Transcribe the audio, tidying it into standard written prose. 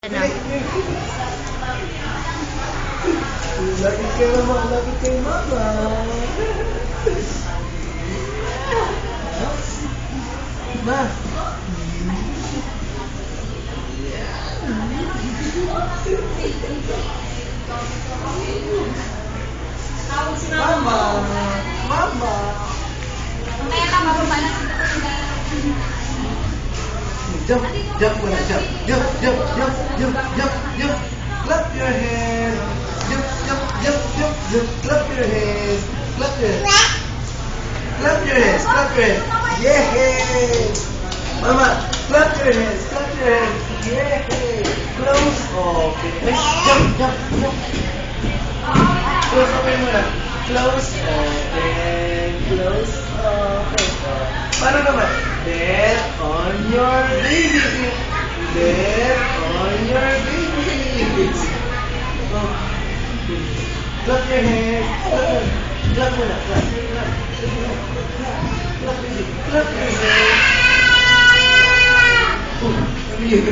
Ano? Lapit kay mama, lapit kay mama. Ma. Mama. Mama. Kaya ka mababa na Jump, jump muna, jump. Jump, jump, jump, jump, jump, jump. Clap your hands. Jump, jump, jump, jump, jump. Clap your hands. Clap your hands. Clap your hands, clap your hands. Yay! Mama, clap your hands, clap your hands. Yay! Close, open. Jump, jump, jump. Close, open muna. Close, open. Close, open. Paano naman? Let on your baby. Let on your baby. Oh. Clap your hands. Clap muna. Clap. Clap your hands. Oh, sabi niya.